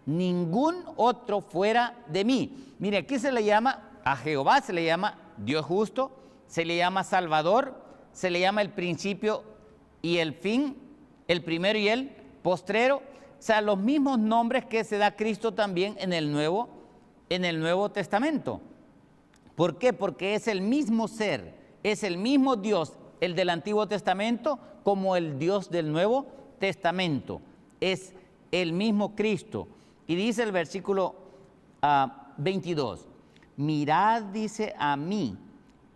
ningún otro fuera de mí. Mire, aquí se le llama, a Jehová se le llama Dios justo, se le llama Salvador, se le llama el principio y el fin, el primero y el postrero, o sea, los mismos nombres que se da Cristo también en el Nuevo Testamento. ¿Por qué? Porque es el mismo ser, es el mismo Dios, el del Antiguo Testamento, como el Dios del Nuevo Testamento. Es el mismo Cristo. Y dice el versículo 22, mirad, dice, a mí,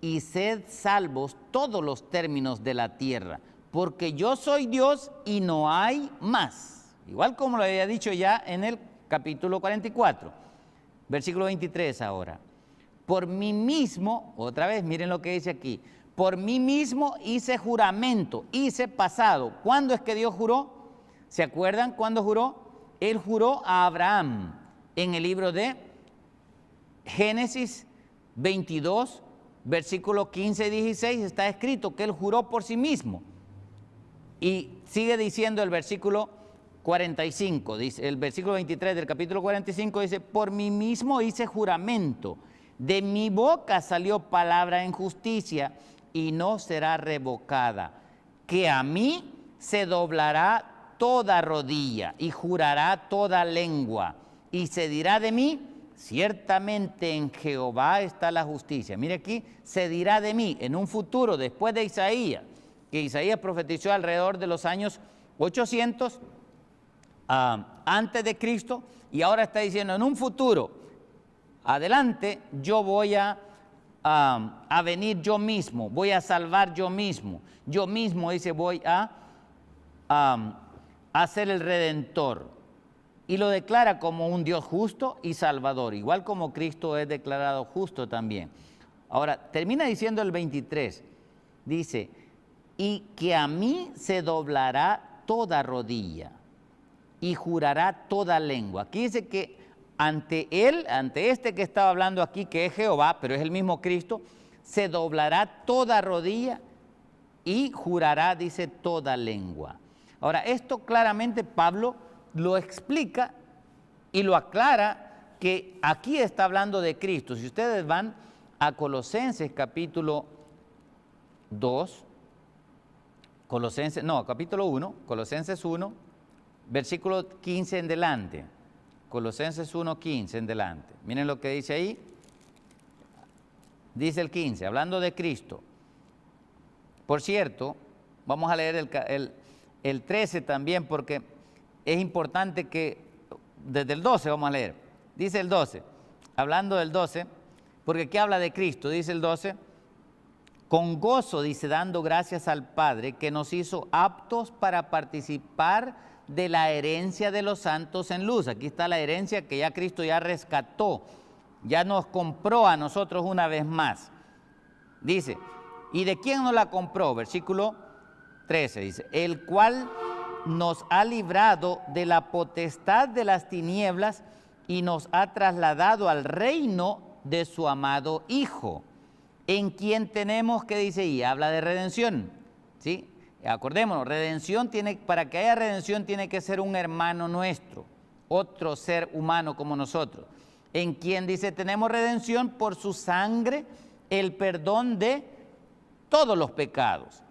y sed salvos todos los términos de la tierra, porque yo soy Dios y no hay más. Igual como lo había dicho ya en el capítulo 44, versículo 23 ahora. Por mí mismo, otra vez, miren lo que dice aquí, por mí mismo hice juramento, hice pasado. ¿Cuándo es que Dios juró? ¿Se acuerdan cuándo juró? Él juró a Abraham en el libro de Génesis 22, versículo 15 y 16, está escrito que él juró por sí mismo. Y sigue diciendo el versículo 45, dice, el versículo 23 del capítulo 45 dice, por mí mismo hice juramento, de mi boca salió palabra en justicia y no será revocada, que a mí se doblará toda rodilla y jurará toda lengua y se dirá de mí, ciertamente en Jehová está la justicia. Mire aquí, se dirá de mí en un futuro después de Isaías, que Isaías profetizó alrededor de los años 800 antes de Cristo, y ahora está diciendo en un futuro adelante yo voy a venir yo mismo, voy a salvar yo mismo, dice, voy a ser el Redentor, y lo declara como un Dios justo y salvador, igual como Cristo es declarado justo también. Ahora, termina diciendo el 23, dice, y que a mí se doblará toda rodilla y jurará toda lengua. Aquí dice que ante él, ante este que estaba hablando aquí, que es Jehová, pero es el mismo Cristo, se doblará toda rodilla y jurará, dice, toda lengua. Ahora, esto claramente Pablo lo explica y lo aclara, que aquí está hablando de Cristo. Si ustedes van a Colosenses capítulo 2, capítulo 1, Colosenses 1, versículo 15 en delante. Colosenses 1, 15 en delante. Miren lo que dice ahí. dice el 15, hablando de Cristo. Por cierto, vamos a leer el 13 también, porque es importante que, desde el 12 vamos a leer. Dice el 12, hablando del 12, porque aquí habla de Cristo, dice el 12, con gozo, dice, dando gracias al Padre, que nos hizo aptos para participar de la herencia de los santos en luz. Aquí está la herencia que ya Cristo ya rescató, ya nos compró a nosotros una vez más. Dice, ¿y de quién nos la compró? Versículo 13 dice, el cual nos ha librado de la potestad de las tinieblas y nos ha trasladado al reino de su amado Hijo, en quien tenemos, ¿qué dice? Y habla de redención, ¿sí? Acordémonos, redención para que haya redención tiene que ser un hermano nuestro, otro ser humano como nosotros, en quien dice, tenemos redención por su sangre, el perdón de todos los pecados.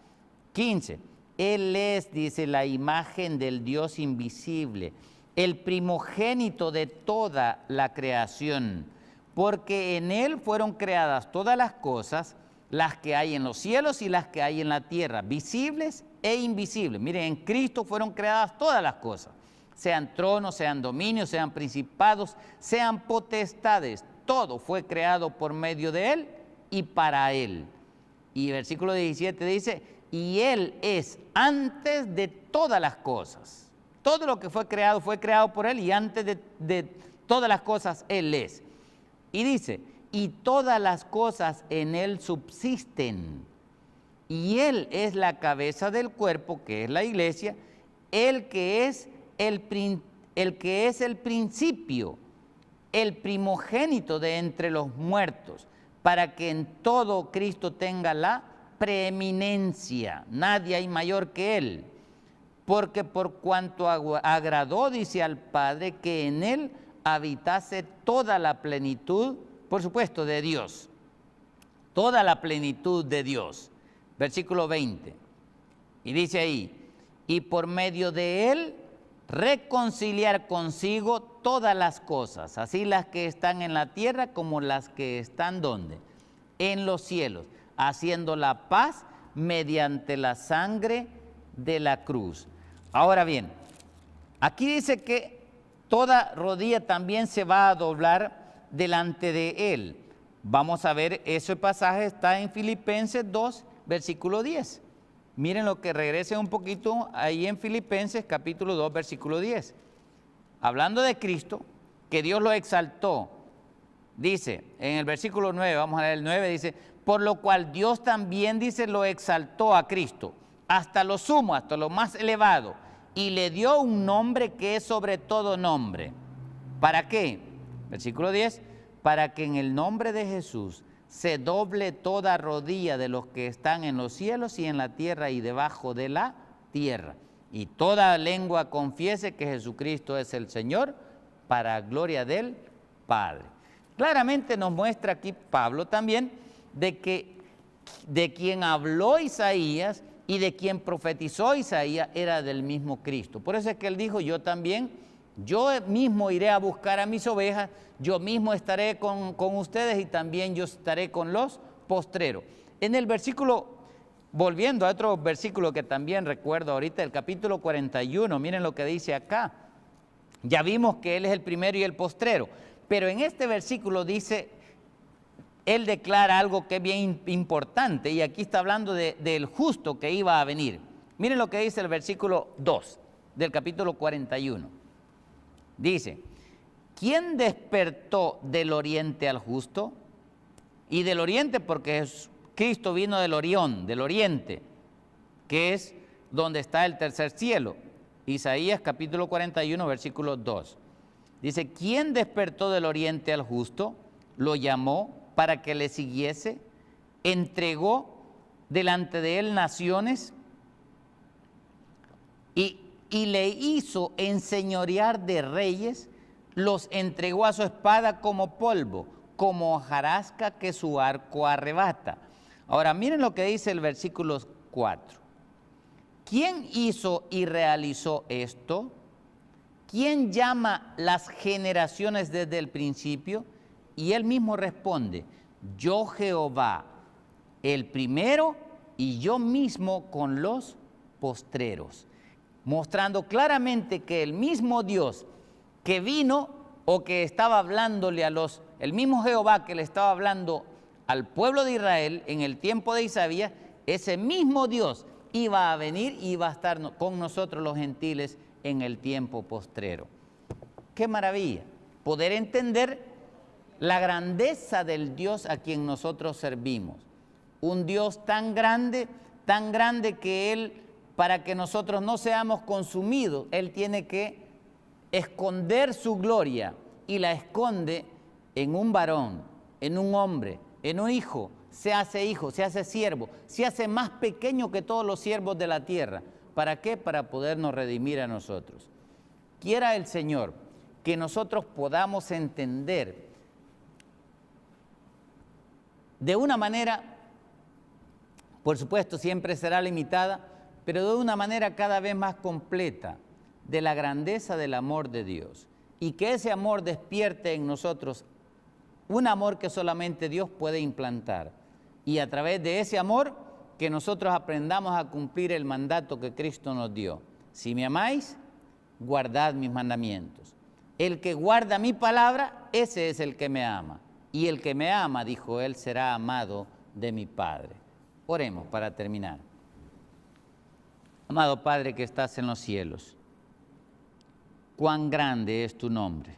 15, Él es, dice, la imagen del Dios invisible, el primogénito de toda la creación, porque en Él fueron creadas todas las cosas, las que hay en los cielos y las que hay en la tierra, visibles e invisibles. Miren, en Cristo fueron creadas todas las cosas, sean tronos, sean dominios, sean principados, sean potestades, todo fue creado por medio de Él y para Él. Y versículo 17 dice, y Él es antes de todas las cosas. Todo lo que fue creado por Él, y antes de todas las cosas Él es. Y dice, y todas las cosas en Él subsisten. Y Él es la cabeza del cuerpo, que es la iglesia, el que es el principio, el primogénito de entre los muertos, para que en todo Cristo tenga la preeminencia. Nadie hay mayor que Él. Porque por cuanto agradó, dice al Padre, que en Él habitase toda la plenitud, por supuesto, de Dios. Toda la plenitud de Dios. Versículo 20. Y dice ahí, y por medio de Él reconciliar consigo todas las cosas, así las que están en la tierra como las que están ¿dónde? En los cielos, haciendo la paz mediante la sangre de la cruz. Ahora bien, aquí dice que toda rodilla también se va a doblar delante de Él. Vamos a ver, ese pasaje está en Filipenses 2, versículo 10. Miren lo que regrese un poquito ahí en Filipenses capítulo 2, versículo 10. Hablando de Cristo, que Dios lo exaltó, dice en el versículo 9, vamos a leer el 9, dice, por lo cual Dios también, dice, lo exaltó a Cristo hasta lo sumo, hasta lo más elevado, y le dio un nombre que es sobre todo nombre. ¿Para qué? Versículo 10, para que en el nombre de Jesús se doble toda rodilla de los que están en los cielos y en la tierra y debajo de la tierra, y toda lengua confiese que Jesucristo es el Señor, para gloria del Padre. Claramente nos muestra aquí Pablo también de quien habló Isaías y de quien profetizó Isaías era del mismo Cristo. Por eso es que él dijo, yo mismo iré a buscar a mis ovejas, yo mismo estaré con ustedes y también yo estaré con los postreros. En el versículo, volviendo a otro versículo que también recuerdo ahorita, el capítulo 41, miren lo que dice acá. Ya vimos que Él es el primero y el postrero, pero en este versículo dice, Él declara algo que es bien importante, y aquí está hablando del justo que iba a venir. Miren lo que dice el versículo 2 del capítulo 41. Dice, ¿quién despertó del oriente al justo? Y del oriente porque Cristo vino del oriente, que es donde está el tercer cielo. Isaías capítulo 41, versículo 2. Dice, ¿quién despertó del oriente al justo? Lo llamó para que le siguiese, entregó delante de él naciones y le hizo enseñorear de reyes, los entregó a su espada como polvo, como hojarasca que su arco arrebata. Ahora miren lo que dice el versículo 4. ¿Quién hizo y realizó esto? ¿Quién llama las generaciones desde el principio? Y él mismo responde, yo Jehová, el primero y yo mismo con los postreros, mostrando claramente que el mismo Dios que vino o que estaba hablándole el mismo Jehová que le estaba hablando al pueblo de Israel en el tiempo de Isaías, ese mismo Dios iba a venir y iba a estar con nosotros los gentiles en el tiempo postrero. ¡Qué maravilla! Poder entender la grandeza del Dios a quien nosotros servimos. Un Dios tan grande que Él, para que nosotros no seamos consumidos, Él tiene que esconder su gloria y la esconde en un varón, en un hombre, en un hijo. Se hace siervo, se hace más pequeño que todos los siervos de la tierra. ¿Para qué? Para podernos redimir a nosotros. Quiera el Señor que nosotros podamos entender de una manera, por supuesto siempre será limitada, pero de una manera cada vez más completa, de la grandeza del amor de Dios. Y que ese amor despierte en nosotros un amor que solamente Dios puede implantar. Y a través de ese amor, que nosotros aprendamos a cumplir el mandato que Cristo nos dio. Si me amáis, guardad mis mandamientos. El que guarda mi palabra, ese es el que me ama. Y el que me ama, dijo él, será amado de mi Padre. Oremos para terminar. Amado Padre que estás en los cielos, cuán grande es tu nombre.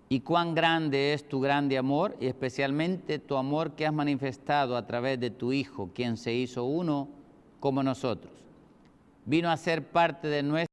Y cuán grande es tu grande amor, y especialmente tu amor que has manifestado a través de tu Hijo, quien se hizo uno como nosotros. Vino a ser parte de nuestra